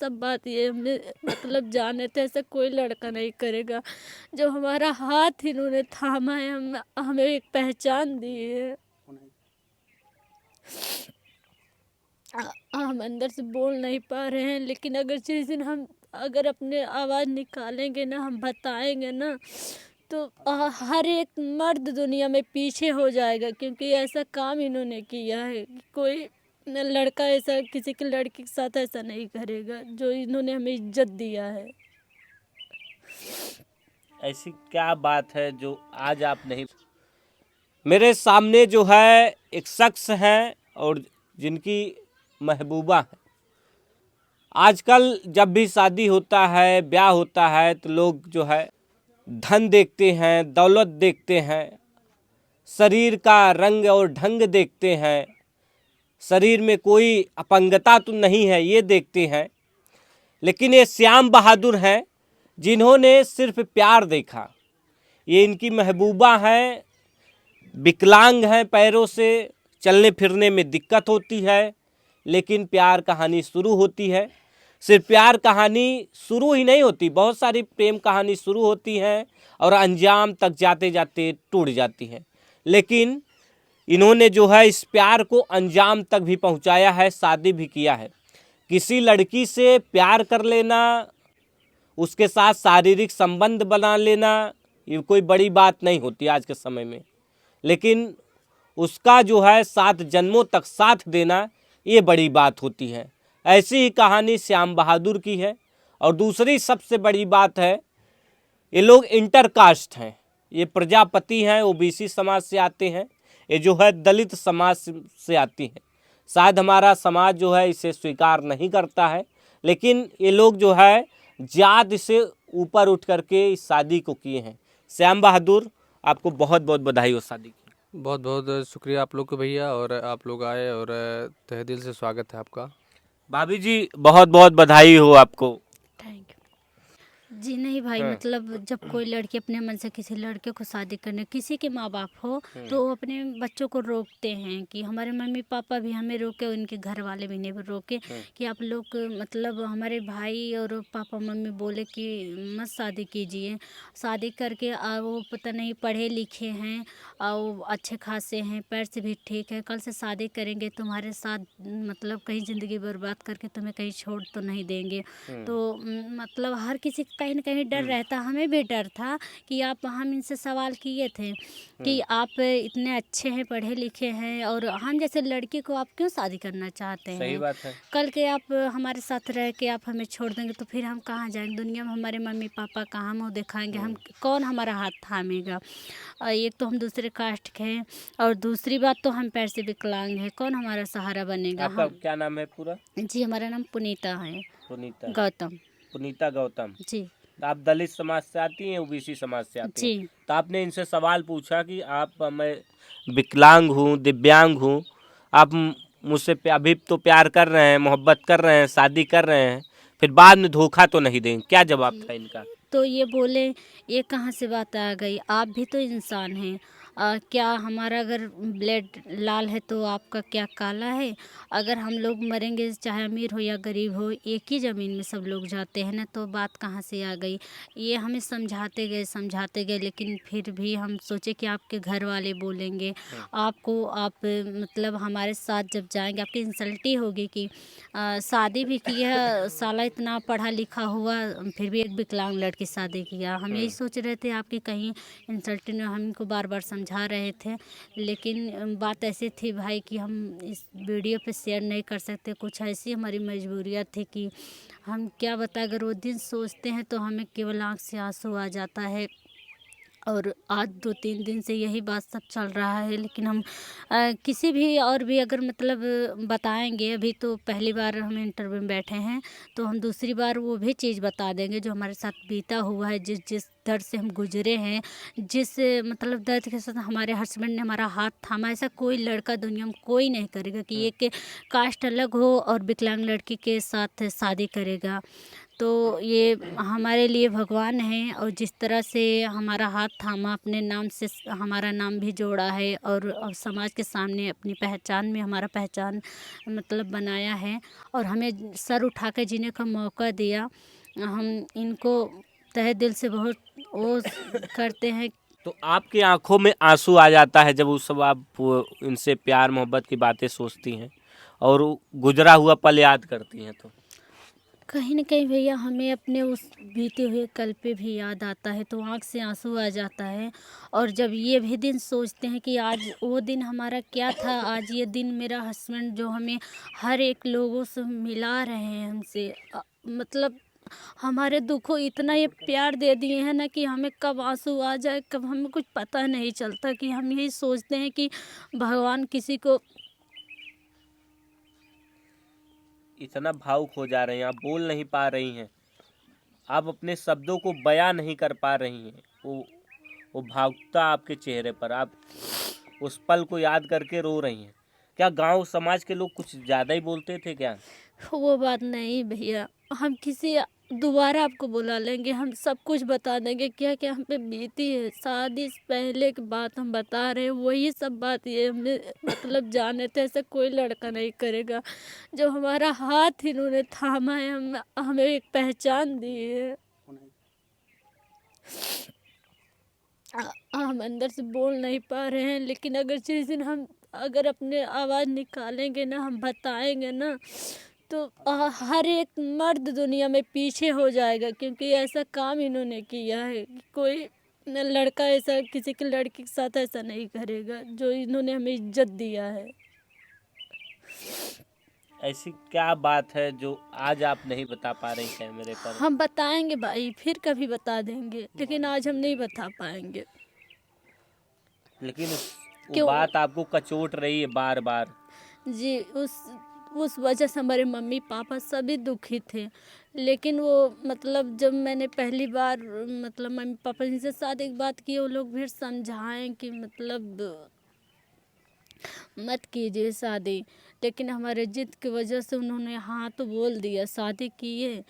सब बात ये हमें मतलब जाने थे ऐसा कोई लड़का नहीं करेगा। जो हमारा हाथ इन्होंने थामा है, हमें एक पहचान दी है। हम अंदर से बोल नहीं पा रहे हैं, लेकिन अगर जिस दिन हम अगर अपने आवाज़ निकालेंगे ना, हम बताएंगे ना, तो हर एक मर्द दुनिया में पीछे हो जाएगा, क्योंकि ऐसा काम इन्होंने किया है कि कोई लड़का ऐसा किसी की लड़की के साथ ऐसा नहीं करेगा जो इन्होंने हमें इज्जत दिया है। ऐसी क्या बात है जो आज आप नहीं। मेरे सामने जो है एक शख्स हैं और जिनकी महबूबा है। आजकल जब भी शादी होता है, ब्याह होता है, तो लोग जो है धन देखते हैं, दौलत देखते हैं, शरीर का रंग और ढंग देखते हैं, शरीर में कोई अपंगता तो नहीं है ये देखते हैं। लेकिन ये श्याम बहादुर हैं जिन्होंने सिर्फ प्यार देखा। ये इनकी महबूबा हैं, विकलांग हैं, पैरों से चलने फिरने में दिक्कत होती है, लेकिन प्यार कहानी शुरू होती है। सिर्फ प्यार कहानी शुरू ही नहीं होती, बहुत सारी प्रेम कहानी शुरू होती हैं और अंजाम तक जाते जाते टूट जाती है। लेकिन इन्होंने जो है इस प्यार को अंजाम तक भी पहुंचाया है, शादी भी किया है। किसी लड़की से प्यार कर लेना, उसके साथ शारीरिक संबंध बना लेना, ये कोई बड़ी बात नहीं होती आज के समय में। लेकिन उसका जो है 7 जन्मों तक साथ देना, ये बड़ी बात होती है। ऐसी ही कहानी श्याम बहादुर की है। और दूसरी सबसे बड़ी बात है, ये लोग इंटर कास्ट हैं। ये प्रजापति हैं, ओबीसी समाज से आते हैं। ये जो है दलित समाज से आती हैं। शायद हमारा समाज जो है इसे स्वीकार नहीं करता है, लेकिन ये लोग जो है जात से ऊपर उठ करके इस शादी को किए हैं। श्याम बहादुर, आपको बहुत बहुत बधाई हो शादी की। बहुत बहुत शुक्रिया आप लोग को भैया, और आप लोग आए और तहे दिल से स्वागत है आपका। भाभी जी, बहुत बहुत बधाई हो आपको। थैंक यू जी। नहीं भाई, मतलब जब कोई लड़की अपने मन से किसी लड़के को शादी करने, किसी के माँ बाप हो, तो वो अपने बच्चों को रोकते हैं कि हमारे मम्मी पापा भी हमें रोके, उनके घर वाले भी नहीं रोके कि आप लोग मतलब हमारे भाई और पापा मम्मी बोले कि मत शादी कीजिए। शादी करके वो पता नहीं पढ़े लिखे हैं और वो अच्छे खासे हैं, पैर से भी ठीक है, कल से शादी करेंगे तुम्हारे साथ, मतलब कहीं ज़िंदगी बर्बाद करके तुम्हें कहीं छोड़ तो नहीं देंगे। तो मतलब हर किसी कहीं ना कहीं डर रहता, हमें भी डर था कि हम इनसे सवाल किए थे कि आप इतने अच्छे हैं, पढ़े लिखे हैं, और हम जैसे लड़की को आप क्यों शादी करना चाहते हैं? सही बात है। कल के आप हमारे साथ रह के आप हमें छोड़ देंगे तो फिर हम कहाँ जाएंगे? दुनिया में हमारे मम्मी पापा कहाँ मुँह दिखाएंगे? हम कौन हमारा हाथ थामेगा? एक तो हम दूसरे कास्ट के हैं, और दूसरी बात तो हम पैर से विकलांग हैं, कौन हमारा सहारा बनेगा? आपका क्या नाम है पूरा? जी, हमारा नाम पुनीता है, पुनीता गौतम पुनीता गौतम। जी। तो आप दलित समाज से आती हैं, ओबीसी समाज से आती हैं। जी तो आपने इनसे सवाल पूछा कि मैं विकलांग हूँ, दिव्यांग हूँ, आप मुझसे अभी तो प्यार कर रहे हैं, मोहब्बत कर रहे हैं, शादी कर रहे हैं, फिर बाद में धोखा तो नहीं देंगे? क्या जवाब था इनका? तो ये बोले, ये कहाँ से बात आ गई? आप भी तो इंसान हैं। क्या हमारा अगर ब्लड लाल है तो आपका क्या काला है? अगर हम लोग मरेंगे, चाहे अमीर हो या गरीब हो, एक ही ज़मीन में सब लोग जाते हैं ना, तो बात कहाँ से आ गई? ये हमें समझाते गए, लेकिन फिर भी हम सोचे कि आपके घर वाले बोलेंगे आपको, आप मतलब हमारे साथ जब जाएंगे आपकी इंसल्ट ही होगी कि शादी भी किया, साला इतना पढ़ा लिखा हुआ फिर भी एक विकलांग लड़की शादी किया। हम यही सोच रहे थे आपकी कहीं इंसल्ट न, हम इनको बार बार समझा रहे थे, लेकिन बात ऐसी थी भाई कि हम इस वीडियो पे शेयर नहीं कर सकते। कुछ ऐसी हमारी मजबूरियाँ थी कि हम क्या बताएं, अगर वो दिन सोचते हैं तो हमें केवल आँख से आंसू आ जाता है। और आज 2-3 दिन से यही बात सब चल रहा है, लेकिन हम किसी भी और भी अगर मतलब बताएंगे, अभी तो पहली बार हम इंटरव्यू में बैठे हैं, तो हम दूसरी बार वो भी चीज़ बता देंगे जो हमारे साथ बीता हुआ है, जिस जिस दर्द से हम गुजरे हैं, जिस मतलब दर्द के साथ हमारे हस्बैंड ने हमारा हाथ थामा, ऐसा कोई लड़का दुनिया में कोई नहीं करेगा कि एक कास्ट अलग हो और विकलांग लड़की के साथ शादी करेगा। तो ये हमारे लिए भगवान हैं, और जिस तरह से हमारा हाथ थामा, अपने नाम से हमारा नाम भी जोड़ा है, और समाज के सामने अपनी पहचान में हमारा पहचान मतलब बनाया है, और हमें सर उठा कर जीने का मौका दिया। हम इनको तहे दिल से बहुत वो करते हैं। तो आपकी आंखों में आंसू आ जाता है जब उस सब आप इनसे प्यार मोहब्बत की बातें सोचती हैं और गुजरा हुआ पल याद करती हैं तो? कहीं न कहीं भैया हमें अपने उस बीते हुए कल पे भी याद आता है, तो आँख से आंसू आ जाता है। और जब ये भी दिन सोचते हैं कि आज वो दिन हमारा क्या था, आज ये दिन मेरा हस्बैंड जो हमें हर एक लोगों से मिला रहे हैं हमसे, मतलब हमारे दुखों इतना ये प्यार दे दिए हैं ना कि हमें कब आंसू आ जाए, कब हमें कुछ पता नहीं चलता, कि हम यही सोचते हैं कि भगवान किसी को। इतना भावुक हो जा रही हैं, आप बोल नहीं पा रही हैं, आप अपने शब्दों को बयां नहीं कर पा रही हैं। वो भावुकता आपके चेहरे पर, आप उस पल को याद करके रो रही हैं। क्या गांव समाज के लोग कुछ ज़्यादा ही बोलते थे क्या? वो बात नहीं भैया, हम किसी दोबारा आपको बुला लेंगे, हम सब कुछ बता देंगे क्या क्या हम पे बीती है। शादी से पहले की बात हम बता रहे हैं, वही सब बात ये हमें मतलब जाने थे, ऐसा कोई लड़का नहीं करेगा। जो हमारा हाथ इन्होंने थामा है, हमें एक पहचान दी है। हम अंदर से बोल नहीं पा रहे हैं, लेकिन अगर जिस दिन हम अगर अपने आवाज़ निकालेंगे ना, हम बताएंगे ना, तो हर एक मर्द दुनिया में पीछे हो जाएगा, क्योंकि ऐसा काम इन्होंने किया है कि कोई लड़का ऐसा किसी की लड़की के साथ ऐसा नहीं करेगा, जो इन्होंने हमें इज्जत दिया है। ऐसी क्या बात है जो आज आप नहीं बता पा रही कैमरे पर? हम बताएंगे भाई, फिर कभी बता देंगे, लेकिन आज हम नहीं बता पाएंगे। लेकिन वो क्यों? बात आपको कचोट रही है बार बार। जी, उस वजह से हमारे मम्मी पापा सभी दुखी थे। लेकिन वो मतलब जब मैंने पहली बार मतलब मम्मी पापा जी से शादी की बात की, वो लोग फिर समझाएं कि मतलब मत कीजिए शादी, लेकिन हमारे जिद की वजह से उन्होंने हाँ तो बोल दिया, शादी किए।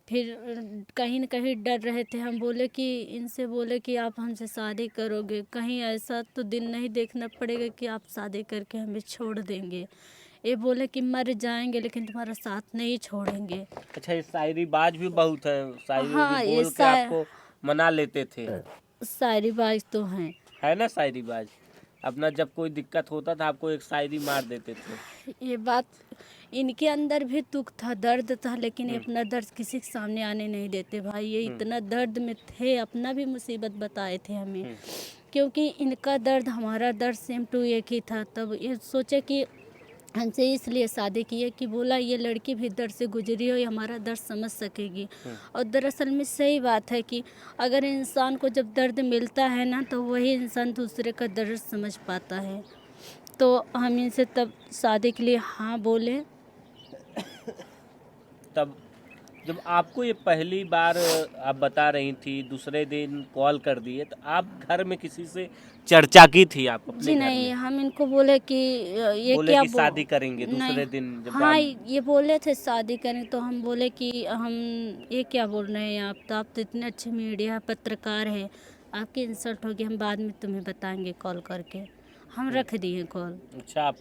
फिर कहीं न कहीं डर रहे थे, हम बोले कि इनसे बोले कि आप हमसे शादी करोगे, कहीं ऐसा तो दिन नहीं देखना पड़ेगा कि आप शादी करके हमें छोड़ देंगे। ये बोले कि मर जाएंगे लेकिन तुम्हारा साथ नहीं छोड़ेंगे। अच्छा, ये शायरी बाज भी बहुत है, शायरी भी हाँ, ये बोल के आपको मना लेते थे, शायरी बाज तो हैं। है ना? शायरी बाज अपना जब कोई दिक्कत होता था आपको एक शायरी मार देते थे। ये बात, इनके अंदर भी दुख था, दर्द था, लेकिन ये अपना दर्द किसी के सामने आने नहीं देते भाई। ये इतना दर्द में थे, अपना भी मुसीबत बताए थे हमें, क्योंकि इनका दर्द हमारा दर्द सेम टू एक ही था। तब ये सोचे कि हमसे इसलिए शादी की है कि बोला ये लड़की भी दर्द से गुजरी हो, ये हमारा दर्द समझ सकेगी। और दरअसल में सही बात है कि अगर इंसान को जब दर्द मिलता है ना, तो वही इंसान दूसरे का दर्द समझ पाता है। तो हम इनसे तब शादी के लिए हाँ बोले। तब जब आपको ये पहली बार आप बता रही थी, दूसरे दिन कॉल कर दिए, तो आप घर में किसी से चर्चा की थी आप अपने जी घर नहीं, में? हम इनको बोले कि ये बोले क्या कि शादी करेंगे नहीं, दूसरे दिन जब हाँ आप... ये बोले थे शादी करें, तो हम बोले कि हम ये क्या बोल रहे हैं आप तो इतने अच्छे मीडिया पत्रकार हैं, आपकी इंसल्ट होगी, हम बाद में तुम्हें बताएंगे कॉल करके। हम रख दिए कॉल। अच्छा, आप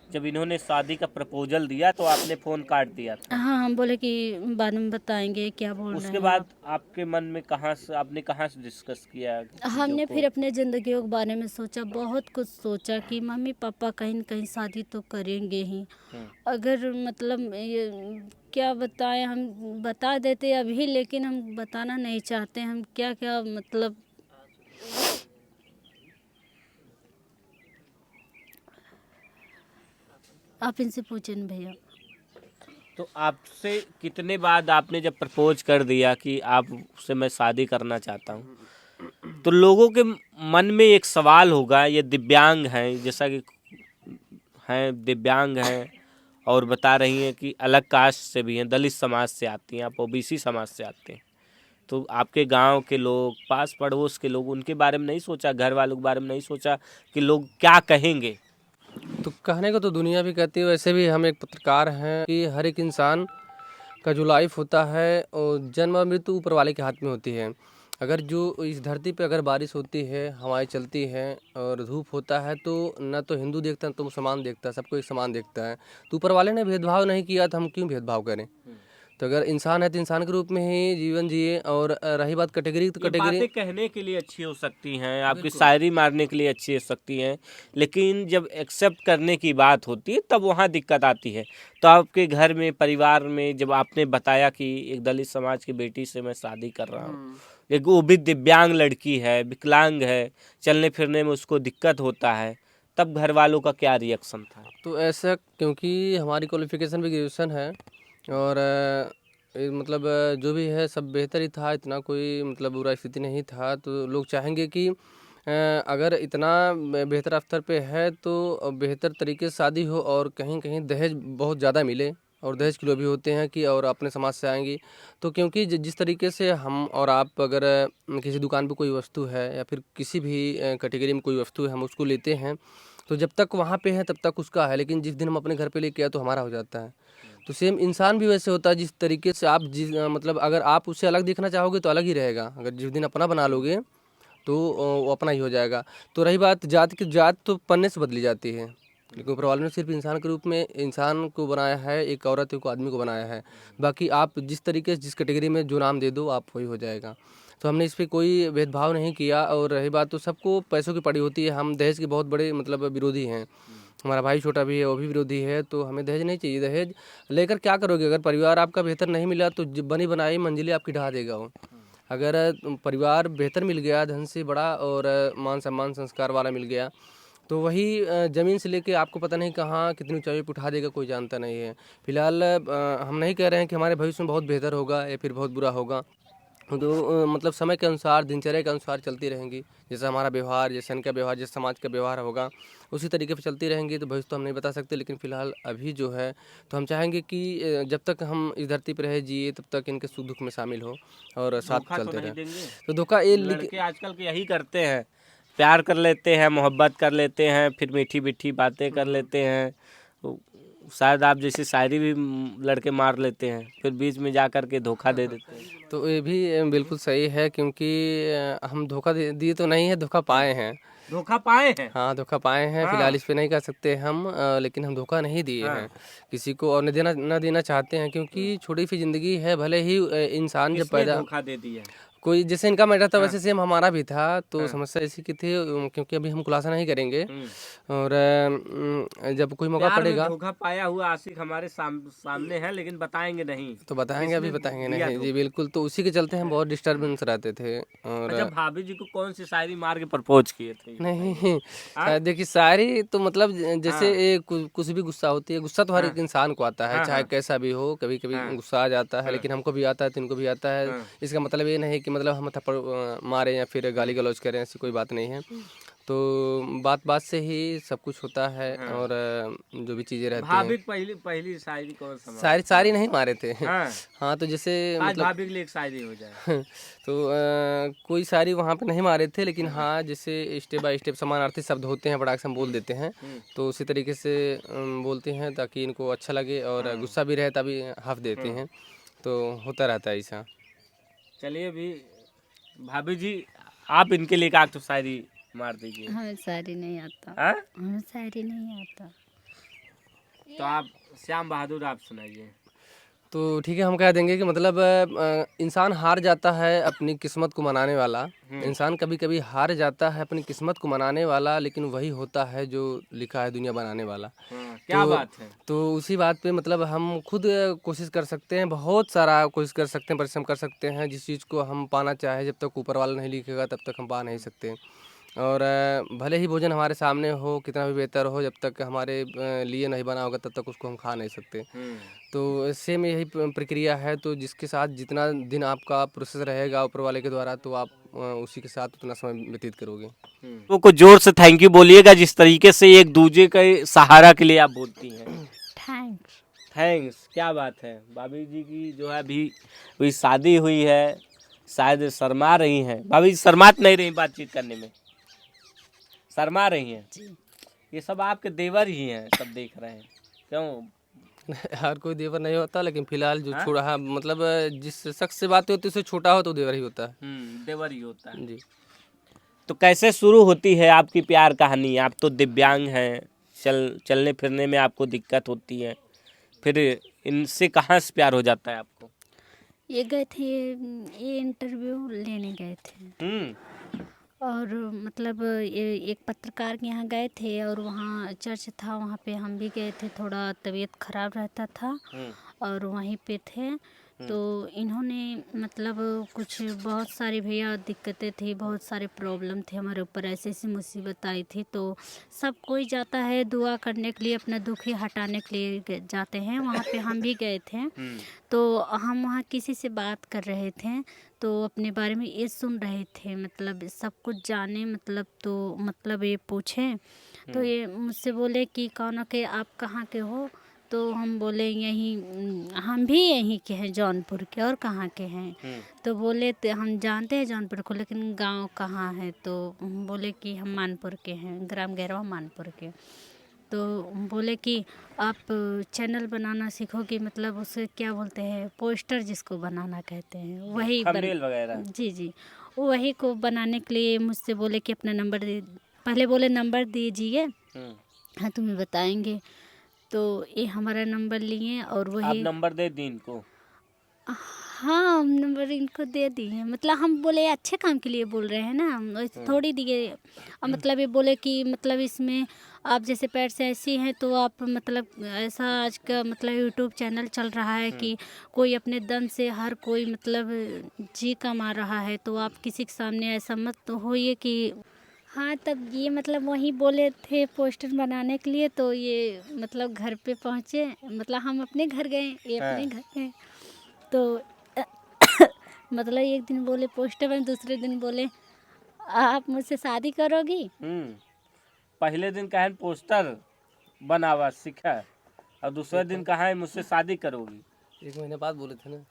जब इन्होंने शादी का प्रपोजल दिया तो आपने फ़ोन काट दिया था? हाँ, हम बोले कि बाद में बताएंगे, क्या बोल रहे उसके हैं बाद आप। आपके मन में आपने कहाँ से डिस्कस किया चीज़ों हमने को? फिर अपने ज़िंदगियों के बारे में सोचा, बहुत कुछ सोचा कि मम्मी पापा कहीं न कहीं शादी तो करेंगे ही। अगर मतलब ये क्या बताएं, हम बता देते अभी, लेकिन हम बताना नहीं चाहते हम क्या क्या मतलब। आप इनसे पूछे न भैया। तो आपसे कितने बाद आपने जब प्रपोज कर दिया कि आपसे मैं शादी करना चाहता हूँ, तो लोगों के मन में एक सवाल होगा, ये दिव्यांग हैं, जैसा कि हैं दिव्यांग हैं, और बता रही हैं कि अलग कास्ट से भी हैं, दलित समाज से आती हैं, आप ओबीसी समाज से आते हैं, तो आपके गांव के लोग, पास पड़ोस के लोग, उनके बारे में नहीं सोचा, घर वालों के बारे में नहीं सोचा कि लोग क्या कहेंगे? तो कहने को तो दुनिया भी कहती है, वैसे भी हम एक पत्रकार हैं कि हर एक इंसान का जो लाइफ होता है और जन्म और मृत्यु ऊपर वाले के हाथ में होती है। अगर जो इस धरती पे अगर बारिश होती है, हवाएं चलती हैं और धूप होता है, तो न तो हिंदू देखता है, तो मुसलमान देखता है, सबको एक समान देखता है। तो ऊपर वाले ने भेदभाव नहीं किया, तो हम क्यों भेदभाव करें? तो अगर इंसान है तो इंसान के रूप में ही जीवन जिए। और रही बात कैटेगरी, तो ये कैटेगरी बातें कहने के लिए अच्छी हो सकती हैं, आपकी शायरी मारने के लिए अच्छी हो सकती हैं, लेकिन जब एक्सेप्ट करने की बात होती है तब वहाँ दिक्कत आती है। तो आपके घर में, परिवार में जब आपने बताया कि एक दलित समाज की बेटी से मैं शादी कर रहा हूँ, एक वो भी दिव्यांग लड़की है, विकलांग है, चलने फिरने में उसको दिक्कत होता है, तब घर वालों का क्या रिएक्शन था? तो ऐसा, क्योंकि हमारी क्वालिफिकेशन भी ग्रेजुएशन है और मतलब जो भी है सब बेहतर ही था, इतना कोई मतलब बुरा स्थिति नहीं था। तो लोग चाहेंगे कि अगर इतना बेहतर स्तर पे है तो बेहतर तरीके से शादी हो और कहीं कहीं दहेज बहुत ज़्यादा मिले। और दहेज के लोग भी होते हैं कि और अपने समाज से आएंगी, तो क्योंकि जिस तरीके से हम और आप अगर किसी दुकान पे कोई वस्तु है या फिर किसी भी कैटेगरी में कोई वस्तु है, हम उसको लेते हैं, तो जब तक वहाँ पे है तब तक उसका है, लेकिन जिस दिन हम अपने घर पे लेके आए तो हमारा हो जाता है। तो सेम इंसान भी वैसे होता है, जिस तरीके से आप मतलब अगर आप उससे अलग दिखना चाहोगे तो अलग ही रहेगा, अगर जिस दिन अपना बना लोगे तो वो अपना ही हो जाएगा। तो रही बात जात की, जात तो पन्ने से बदली जाती है, लेकिन ऊपर वाले ने सिर्फ इंसान के रूप में इंसान को बनाया है, एक औरत एक आदमी को बनाया है। बाकी आप जिस तरीके से जिस कैटेगरी में जो नाम दे दो आप वही हो जाएगा। तो हमने इस पर कोई भेदभाव नहीं किया। और रही बात, तो सबको पैसों की पड़ी होती है, हम दहेज के बहुत बड़े मतलब विरोधी हैं। हमारा भाई छोटा भी है, वो भी विरोधी है। तो हमें दहेज नहीं चाहिए। दहेज लेकर क्या करोगे? अगर परिवार आपका बेहतर नहीं मिला तो बनी बनाई मंजिलें आपकी ढहा देगा वो। अगर परिवार बेहतर मिल गया, धन से बड़ा और मान सम्मान संस्कार वाला मिल गया, तो वही ज़मीन से लेके आपको पता नहीं कहाँ कितनी ऊंचाई पे उठा देगा, कोई जानता नहीं है। फिलहाल हम नहीं कह रहे हैं कि हमारे भविष्य में बहुत बेहतर होगा या फिर बहुत बुरा होगा। तो मतलब समय के अनुसार, दिनचर्या के अनुसार चलती रहेंगी। जैसा हमारा व्यवहार, जैसे इनका व्यवहार, जैसे समाज का व्यवहार होगा, उसी तरीके पे चलती रहेंगी। तो भविष्य तो हम नहीं बता सकते, लेकिन फ़िलहाल अभी जो है तो हम चाहेंगे कि जब तक हम इस धरती पर रहे जिए तब तक इनके सुख दुख में शामिल हो और साथ धोखा तो चलते नहीं रहें। देंगे? तो धोखा ये लड़के आजकल के यही करते हैं, प्यार कर लेते हैं, मोहब्बत कर लेते हैं, फिर मीठी मीठी बातें कर लेते हैं। तो शायद आप जैसी शायरी भी लड़के मार लेते हैं, फिर बीच में जा कर के धोखा दे देते हैं। तो ये भी बिल्कुल सही है, क्योंकि हम धोखा दिए तो नहीं है, धोखा पाए हैं। धोखा पाए हैं? हाँ, धोखा पाए हैं। हाँ। फिलहाल इस पे नहीं कह सकते हम, लेकिन हम धोखा नहीं दिए हाँ। हैं किसी को, और न देना चाहते हैं, क्योंकि छोटी सी ज़िंदगी है। भले ही इंसान जब किसने पैदा, धोखा दे दिया? कोई जैसे इनका मैटर था हाँ। वैसे सेम हमारा भी था। तो हाँ। समस्या इसी की थी, क्योंकि अभी हम खुलासा नहीं करेंगे। और जब कोई मौका प्यार में पड़ेगा धोखा पाया हुआ आशिक हमारे सामने है, लेकिन बताएंगे नहीं। तो बताएंगे, अभी किसने बताएंगे दिया नहीं जी, धोखा? बिल्कुल। तो उसी के चलते हम बहुत डिस्टर्बेंस रहते थे। और अच्छा, भाभी जी को कौन सी शायरी मार के प्रपोज किए थे? नहीं, हाँ? देखिए शायरी तो मतलब जैसे हाँ। ये कुछ भी गुस्सा होती है, गुस्सा तो हर हाँ। एक इंसान को आता है, हाँ। चाहे हाँ। कैसा भी हो। कभी कभी हाँ। गुस्सा आ जाता है, हाँ। लेकिन हमको भी आता है तो इनको भी आता है। हाँ। इसका मतलब ये नहीं कि मतलब हम थप्पड़ मारें या फिर गाली गलौज करें, ऐसी कोई बात नहीं है। तो बात बात से ही सब कुछ होता है। हाँ। और जो भी चीज़ें रहती हैं, भाभी की पहली पहली शायरी कौन सा मारा? सारी नहीं मारे थे। हाँ। हाँ, तो जैसे आज मतलब भाभी के लिए एक शायरी हो जाए। तो कोई सारी वहाँ पे नहीं मारे थे, लेकिन हाँ जैसे स्टेप बाय स्टेप समानार्थी शब्द होते हैं, बड़ा से हम बोल देते हैं। तो उसी तरीके से बोलते हैं ताकि इनको अच्छा लगे, और गुस्सा भी रहे तभी हाफ देते हैं। तो होता रहता है ऐसा। चलिए भी, भाभी जी आप इनके लिए एक तो शायरी मार दीजिए। हमें शायरी नहीं आता। हाँ? हमें शायरी नहीं आता। तो आप श्याम बहादुर आप सुनाइए। तो ठीक है, हम कह देंगे कि मतलब इंसान हार जाता है अपनी किस्मत को मनाने वाला। इंसान कभी कभी हार जाता है अपनी किस्मत को मनाने वाला, लेकिन वही होता है जो लिखा है दुनिया बनाने वाला। क्या बात है? तो उसी बात पे मतलब हम खुद कोशिश कर सकते हैं, बहुत सारा कोशिश कर सकते हैं, परिश्रम कर सकते हैं। जिस चीज़ को हम पाना चाहे, जब तक ऊपर वाला नहीं लिखेगा तब तक हम पा नहीं सकते। और भले ही भोजन हमारे सामने हो, कितना भी बेहतर हो, जब तक हमारे लिए नहीं बना होगा तब तक उसको हम खा नहीं सकते। तो सेम यही प्रक्रिया है। तो जिसके साथ जितना दिन आपका प्रोसेस रहेगा ऊपर वाले के द्वारा, तो आप उसी के साथ उतना समय व्यतीत करोगे। तो कुछ जोर से थैंक यू बोलिएगा, जिस तरीके से एक दूसरे के सहारा के लिए आप बोलती हैं। थैंक्स। थैंक्स, क्या बात है। भाभी जी की जो है अभी शादी हुई है, शायद शर्मा रही हैं। भाभी शर्मात नहीं रही बातचीत करने में, शर्मा रही हैं। जी। ये सब आपके देवर ही हैं, सब देख रहे हैं। क्यों? हर कोई देवर नहीं होता, लेकिन फिलहाल जो हाँ? छोड़ा है मतलब जिस शख्स से बात होती है उससे छोटा हो तो देवर ही होता है। देवर ही होता है। जी। तो कैसे शुरू होती है आपकी प्यार कहानी? आप तो दिव्यांग हैं, चलने फिरने में आपको दिक्कत होती है, फिर इनसे कहाँ से प्यार हो जाता है आपको? ये गए थे, ये इंटरव्यू लेने गए थे और मतलब ये एक पत्रकार के यहाँ गए थे और वहाँ चर्च था, वहाँ पे हम भी गए थे। थोड़ा तबीयत ख़राब रहता था और वहीं पे थे। तो इन्होंने मतलब कुछ बहुत सारी भैया दिक्कतें थी, बहुत सारे प्रॉब्लम थे हमारे ऊपर, ऐसी ऐसी मुसीबत आई थी। तो सब कोई जाता है दुआ करने के लिए, अपना दुख ही हटाने के लिए जाते हैं। वहाँ पे हम भी गए थे। तो हम वहाँ किसी से बात कर रहे थे तो अपने बारे में ये सुन रहे थे, मतलब सब कुछ जाने, मतलब तो मतलब ये पूछे तो ये मुझसे बोले कि कौन के आप कहाँ के हो? तो हम बोले यहीं, हम भी यहीं के हैं, जौनपुर के। और कहाँ के हैं? तो बोले तो हम जानते हैं जौनपुर को, लेकिन गांव कहाँ है? तो बोले कि हम मानपुर के हैं, ग्राम गैरवा मानपुर के। तो बोले कि आप चैनल बनाना सीखोगे, मतलब उसे क्या बोलते हैं, पोस्टर जिसको बनाना कहते हैं, वही थंबनेल वगैरह। जी जी, वही को बनाने के लिए मुझसे बोले कि अपना नंबर दे। पहले बोले नंबर दीजिए, हाँ तुम्हें बताएंगे। तो ये हमारा नंबर लिए और आप वही, नंबर दे दी इनको? हाँ हम नंबर इनको दे दिए। मतलब हम बोले अच्छे काम के लिए बोल रहे हैं ना, हम ऐसे थोड़ी दिए। मतलब ये बोले कि मतलब इसमें आप जैसे पैर से ऐसी हैं तो आप मतलब ऐसा आज का मतलब यूट्यूब चैनल चल रहा है कि कोई अपने दम से हर कोई मतलब जी कमा रहा है, तो आप किसी के सामने ऐसा मत होइए कि हाँ। तब ये मतलब वहीं बोले थे पोस्टर बनाने के लिए। तो ये मतलब घर पे पहुँचे, मतलब हम अपने घर गए, ये अपने घर गए। तो मतलब एक दिन बोले पोस्टर बन, दूसरे दिन बोले आप मुझसे शादी करोगी? पहले दिन कहा है पोस्टर बनावा सीखा, और दूसरे दिन कहा है मुझसे शादी करोगी। 1 महीने बाद बोले थे ना।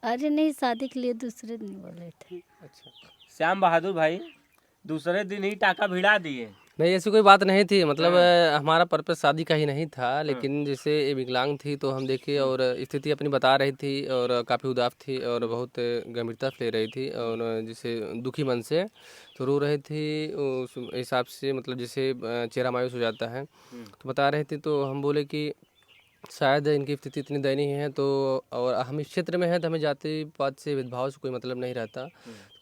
अरे नहीं, शादी के लिए दूसरे दिन बोले थे। अच्छा। श्याम बहादुर भाई दूसरे दिन ही टाका भिड़ा दिए। नहीं, ऐसी कोई बात नहीं थी, मतलब हमारा पर्पस शादी का ही नहीं था, लेकिन जैसे ये विकलांग थी तो हम देखे और स्थिति अपनी बता रही थी और काफ़ी उदास थी और बहुत गंभीरता से ले रही थी और जैसे दुखी मन से तो रो रही थी। उस हिसाब से मतलब जैसे चेहरा मायूस हो जाता है तो बता रहे थे। तो हम बोले कि शायद इनकी स्थिति इतनी दयनीय है, तो और हम इस क्षेत्र में हैं तो हमें जाति पात से भेदभाव से कोई मतलब नहीं रहता,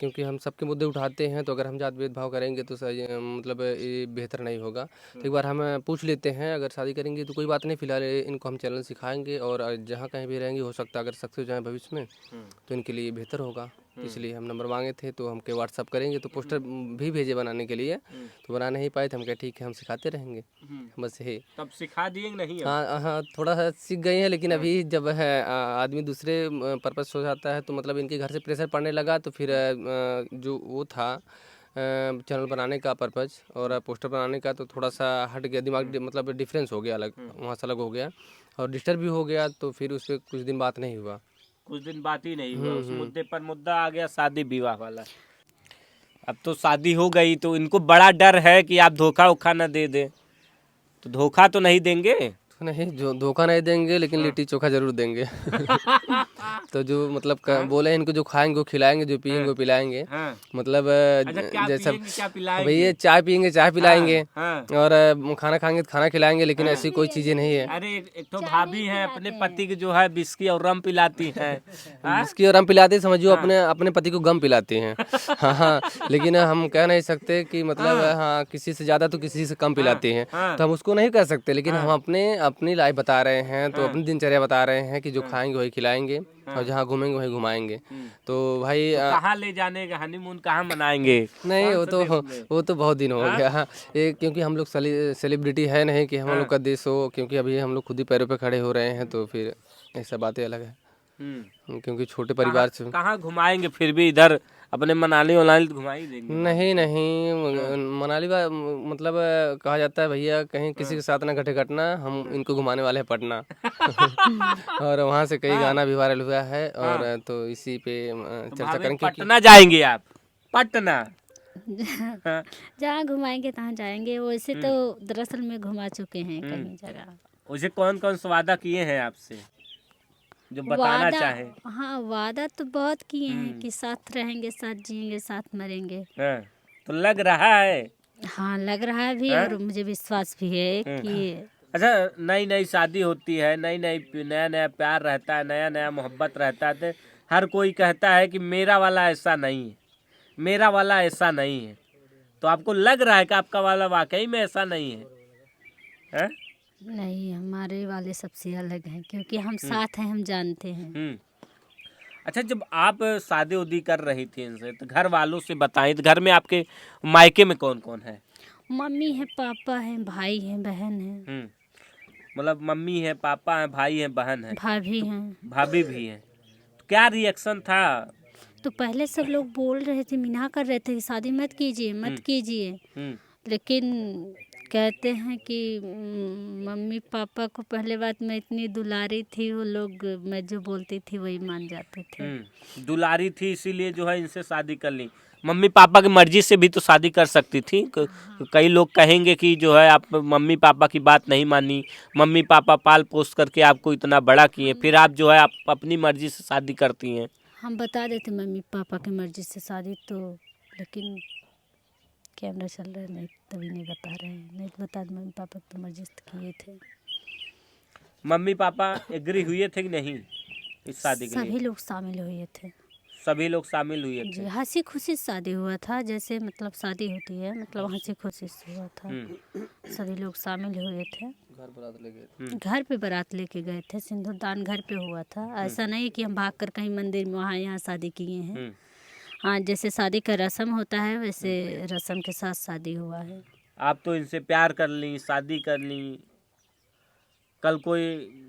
क्योंकि हम सबके मुद्दे उठाते हैं। तो अगर हम जात भेदभाव करेंगे तो सही मतलब ये बेहतर नहीं होगा। तो एक बार हम पूछ लेते हैं, अगर शादी करेंगे तो कोई बात नहीं, फिलहाल इनको हम चैनल सिखाएंगे और जहाँ कहीं भी रहेंगे हो सकता है अगर सक्सेस हो जाए भविष्य में तो इनके लिए बेहतर होगा। इसलिए हम नंबर मांगे थे, तो हमके व्हाट्सअप करेंगे तो पोस्टर भी भेजे बनाने के लिए, तो बना नहीं पाए थे। हम कहे ठीक है हम सिखाते रहेंगे, बस यही। तब सिखा दिए कि नहीं? हाँ हाँ, थोड़ा सा सीख गए हैं, लेकिन अभी जब है आदमी दूसरे पर्पस हो जाता है तो मतलब इनके घर से प्रेशर पड़ने लगा, तो फिर जो वो था चैनल बनाने का पर्पस और पोस्टर बनाने का, तो थोड़ा सा हट गया दिमाग, मतलब डिफरेंस हो गया, अलग वहाँ से अलग हो गया और डिस्टर्ब भी हो गया। तो फिर उस पर कुछ दिन बात नहीं हुआ, कुछ दिन बात ही नहीं हुआ, उस मुद्दे पर मुद्दा आ गया शादी विवाह वाला। अब तो शादी हो गई तो इनको बड़ा डर है कि आप धोखा उखा न दे दें। तो धोखा तो नहीं देंगे? तो नहीं, जो धोखा नहीं देंगे, लेकिन लिट्टी चोखा जरूर देंगे। तो जो मतलब बोले इनको जो खाएंगे वो खिलाएंगे, जो पिएंगे वो पिलाएंगे। मतलब जैसा भैया चाय पियेंगे चाय पिलाएंगे और खाना खाएंगे तो खाना खिलाएंगे, लेकिन ऐसी कोई चीजें नहीं है। अरे एक तो भाभी है अपने पति की जो है बिस्की और रम पिलाती है। बिस्की और रम पिलाते समझिए, अपने पति को गम पिलाती हैं। हाँ हाँ, लेकिन हम कह नहीं सकते कि मतलब हाँ किसी से ज्यादा तो किसी से कम पिलाती हैं, तो हम उसको नहीं कह सकते। लेकिन हम अपनी लाइफ बता रहे हैं, तो अपनी दिनचर्या बता रहे हैं कि जो खाएंगे वही खिलाएंगे और जहाँ घूमेंगे वही घुमाएंगे। तो भाई कहाँ ले जाने का हनीमून कहाँ मनाएंगे? नहीं, वो तो बहुत दिन हो गया। हाँ, ये क्योंकि हम लोग सेलिब्रिटी है नहीं कि हम लोग का देश हो, क्योंकि अभी हम लोग खुद ही पैरों पे खड़े हो रहे हैं, तो फिर ऐसा बातें अलग है। क्योंकि छोटे परिवार से कहाँ घुमाएंगे? फिर भी इधर अपने मनाली वनाली तो घुमा ही देंगे। नहीं नहीं, मनाली मतलब कहा जाता है भैया कहीं किसी के साथ ना घटे घटना, हम इनको घुमाने वाले हैं पटना। और वहाँ से कई गाना भी वायरल हुआ है, और तो इसी पे चर्चा करेंगे क्योंकि पटना जाएंगे आप? पटना जहाँ घुमाएंगे तहाँ जाएंगे। वैसे तो दरअसल में घुमा चुके हैं कई जगह। उसे कौन कौन सा वादा किए हैं आपसे जो बताना वादा, चाहे? हाँ वादा तो बहुत किए हैं कि साथ रहेंगे, साथ जिएंगे, साथ मरेंगे। हाँ, तो लग रहा है? हाँ लग रहा है भी, और मुझे विश्वास भी है कि अच्छा, नई नई शादी होती है, नया नया प्यार रहता है, नया नया मोहब्बत रहता है, तो हर कोई कहता है कि मेरा वाला ऐसा नहीं है, मेरा वाला ऐसा नहीं है। तो आपको लग रहा है कि आपका वाला वाकई में ऐसा नहीं है? हैं? नहीं, हमारे वाले सबसे अलग हैं क्योंकि हम साथ हैं, हम जानते हैं। अच्छा, जब आप शादी उदी कर रही थी इनसे, तो घर वालों से बताएं, तो घर में आपके मायके में कौन कौन है? मम्मी है, पापा है, भाई है, बहन है। मतलब मम्मी है, पापा है, भाई है, बहन है, भाभी हैं। भाभी भी है। तो क्या रिएक्शन था? तो पहले सब लोग बोल रहे थे, मना कर रहे थे, शादी मत कीजिए, मत कीजिए। लेकिन कहते हैं कि मम्मी पापा को पहले बात मैं इतनी दुलारी थी, वो लोग मैं जो बोलती थी वही मान जाते थे। दुलारी थी इसीलिए जो है इनसे शादी कर ली। मम्मी पापा की मर्जी से भी तो शादी कर सकती थी। कई लोग कहेंगे कि जो है आप मम्मी पापा की बात नहीं मानी, मम्मी पापा पाल पोस करके आपको इतना बड़ा किए, फिर आप जो है आप अपनी मर्जी से शादी करती हैं। हम बता देते मम्मी पापा की मर्जी से शादी, तो लेकिन कैमरा चल रहा है, नहीं तभी नहीं बता रहे हैं, नहीं तो बता दे मम्मी पापा की मर्जी से किए थे। मम्मी पापा एग्री हुए थे कि नहीं इस शादी के लिए? सभी लोग शामिल हुए थे। सभी लोग शामिल हुए जी, थे। हंसी खुशी से शादी हुआ था, जैसे मतलब शादी होती है, मतलब हंसी खुशी से हुआ था। सभी लोग शामिल हुए थे। घर बारात ले गए, घर पे बारात लेके गए थे, सिंदूरदान घर पे हुआ था। ऐसा नहीं कि हम भागकर कहीं मंदिर में वहाँ यहाँ शादी किए हैं। हाँ, जैसे शादी का रस्म होता है वैसे रस्म के साथ शादी हुआ है। आप तो इनसे प्यार कर ली, शादी कर ली, कल कोई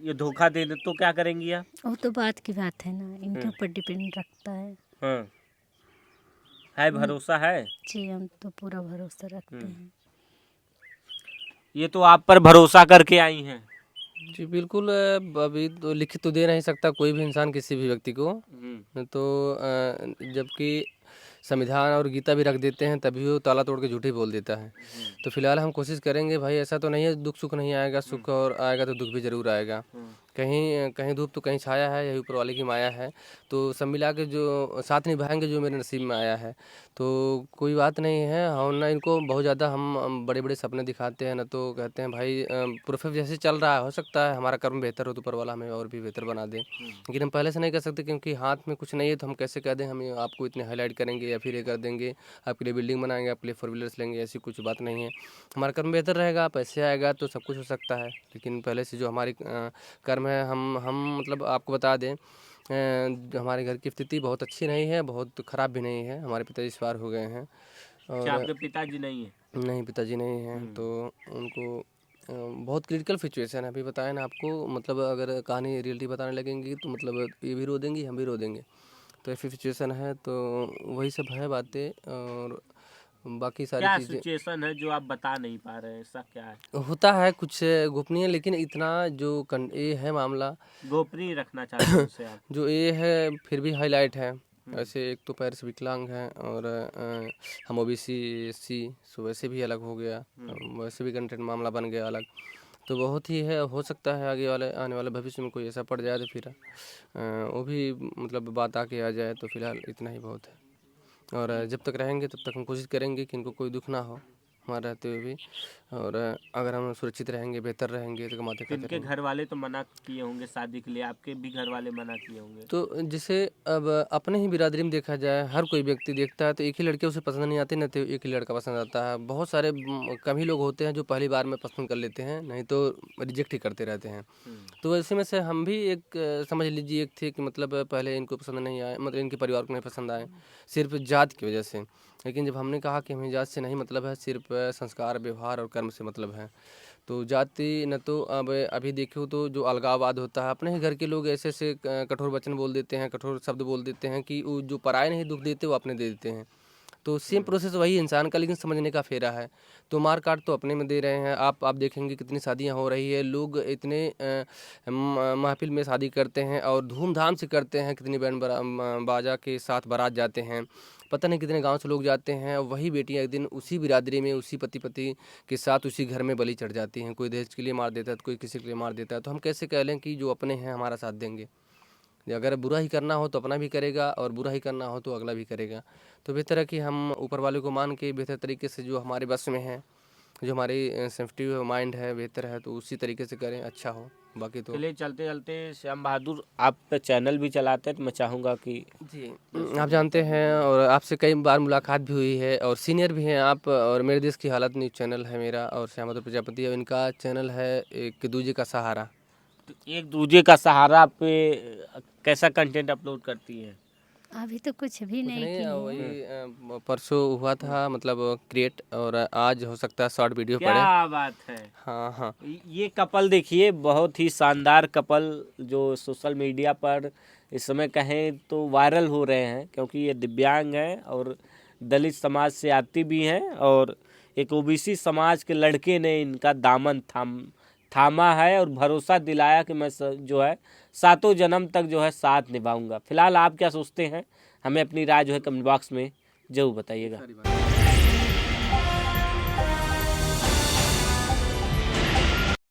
ये धोखा दे दे तो क्या करेंगी आप? वो तो बात की बात है ना, इनके ऊपर डिपेंड रखता है। हाँ, है भरोसा है? जी, हम तो पूरा भरोसा रखते हैं। ये तो आप पर भरोसा करके आई हैं। जी बिल्कुल। अभी तो लिखित तो दे नहीं सकता कोई भी इंसान किसी भी व्यक्ति को, तो जबकि संविधान और गीता भी रख देते हैं तभी वो ताला तोड़ के झूठी बोल देता है। तो फिलहाल हम कोशिश करेंगे भाई, ऐसा तो नहीं है दुख सुख नहीं आएगा, सुख और आएगा तो दुख भी जरूर आएगा। कहीं कहीं धूप तो कहीं छाया है, यही ऊपर वाले की माया है। तो सब मिला के जो साथ निभाएंगे जो मेरे नसीब में आया है, तो कोई बात नहीं है। हम ना इनको बहुत ज़्यादा हम बड़े बड़े सपने दिखाते हैं ना, तो कहते हैं भाई प्रोफेस जैसे चल रहा है, हो सकता है हमारा कर्म बेहतर हो तो ऊपर वाला हमें और भी बेहतर बना दे। लेकिन हम पहले से नहीं कर सकते क्योंकि हाथ में कुछ नहीं है, तो हम कैसे कह दें हम आपको इतने हाईलाइट करेंगे या फिर ये कर देंगे, आपके लिए बिल्डिंग बनाएंगे, आपके लिए 4 व्हीलर्स लेंगे, ऐसी कुछ बात नहीं है। हमारा कर्म बेहतर रहेगा, पैसे आएगा तो सब कुछ हो सकता है। लेकिन पहले से जो हमारी कर्म है, हम मतलब आपको बता दें, हमारे घर की स्थिति बहुत अच्छी नहीं है, बहुत ख़राब भी नहीं है। हमारे पिताजी सवार हो गए हैं और आपके पिताजी नहीं है? नहीं, पिताजी नहीं हैं। तो उनको बहुत क्रिटिकल सिचुएशन है। अभी बताया ना आपको, मतलब अगर कहानी रियलिटी बताने लगेंगी तो मतलब ये भी रो देंगी, हम भी रो देंगे। तो ऐसी सिचुएशन है, तो वही सब है बातें। और बाकी सारी क्या चीज़ें सिचुएशन है जो आप बता नहीं पा रहे हैं? ऐसा क्या है? होता है कुछ गोपनीय, लेकिन इतना जो ये है मामला, गोपनीय रखना चाहते हैं उसे आप? जो ये है फिर भी हाईलाइट है। ऐसे एक तो पैर से विकलांग हैं और हम ओबीसी एससी, सो वैसे भी अलग हो गया, वैसे भी कंटेंट मामला बन गया अलग। तो बहुत ही है, हो सकता है आने वाले भविष्य में कोई ऐसा पड़ जाए तो फिर वो भी मतलब बात आके आ जाए। तो फिलहाल इतना ही बहुत है। और जब तक रहेंगे तब तक हम कोशिश करेंगे कि इनको कोई दुख ना हो हमारे रहते हुए भी। और अगर हम सुरक्षित रहेंगे, बेहतर रहेंगे तो कमाते खाते इनके रहेंगे। घर वाले तो मना किए होंगे शादी के लिए, आपके भी घर वाले मना किए होंगे। तो जैसे अब अपने ही बिरादरी में देखा जाए, हर कोई व्यक्ति देखता है तो एक ही लड़के उसे पसंद नहीं आते, न तो एक ही लड़का पसंद आता है। बहुत सारे कम ही लोग होते हैं जो पहली बार में पसंद कर लेते हैं, नहीं तो रिजेक्ट ही करते रहते हैं। तो ऐसे में से हम भी एक समझ लीजिए एक थे कि मतलब पहले इनको पसंद नहीं आए, मतलब इनके परिवार को नहीं पसंद आए सिर्फ जात की वजह से। लेकिन जब हमने कहा कि हमें जात से नहीं मतलब है, सिर्फ संस्कार व्यवहार और कर्म से मतलब है, तो जाति न तो अब अभी देखो तो जो अलगाववाद होता है, अपने ही घर के लोग ऐसे ऐसे कठोर वचन बोल देते हैं, कठोर शब्द बोल देते हैं कि वो जो पराये नहीं दुख देते वो अपने दे देते हैं। तो सेम प्रोसेस वही इंसान का, लेकिन समझने का फेरा है। तो मार काट तो अपने में दे रहे हैं। आप देखेंगे कितनी शादियां हो रही है, लोग इतने महफिल में शादी करते हैं और धूमधाम से करते हैं, कितनी बैंड बाजा के साथ बारात जाते हैं, पता नहीं कितने गांव से लोग जाते हैं, और वही बेटियां एक दिन उसी बिरादरी में उसी पति के साथ उसी घर में बलि चढ़ जाती हैं। कोई दहेज के लिए मार देता है तो कोई किसी के लिए मार देता है। तो हम कैसे कह लें कि जो अपने हैं हमारा साथ देंगे? अगर बुरा ही करना हो तो अपना भी करेगा और बुरा ही करना हो तो अगला भी करेगा। तो बेहतर है कि हम ऊपर वाले को मान के बेहतर तरीके से, जो हमारे बस में है, जो हमारी सेंसिटिव माइंड है, बेहतर है, तो उसी तरीके से करें, अच्छा हो। बाकी तो चलिए, चलते चलते श्याम बहादुर, आप चैनल भी चलाते हैं, तो मैं चाहूँगा कि जी, आप जानते हैं और आपसे कई बार मुलाकात भी हुई है और सीनियर भी हैं आप। और मेरे देश की हालत न्यूज़ चैनल है मेरा, और श्याम बहादुर प्रजापति, और इनका चैनल है एक दूजे का सहारा। एक दूजे का सहारा पे कैसा कंटेंट अपलोड करती हैं? अभी तो कुछ भी कुछ नहीं नहीं, की हूँ। वही परसों हुआ था, मतलब क्रिएट, और आज हो सकता है शॉर्ट वीडियो पड़े। क्या बात है। हाँ हाँ, ये कपल देखिए, बहुत ही शानदार कपल, जो सोशल मीडिया पर इस समय कहें तो वायरल हो रहे हैं, क्योंकि ये दिव्यांग हैं और दलित समाज से आती भी हैं, और एक ओबीसी समाज के लड़के ने इनका दामन थामा है और भरोसा दिलाया कि मैं जो है 7 जन्म तक जो है साथ निभाऊंगा। फिलहाल आप क्या सोचते हैं? हमें अपनी राय जो है कमेंट बॉक्स में जरूर बताइएगा।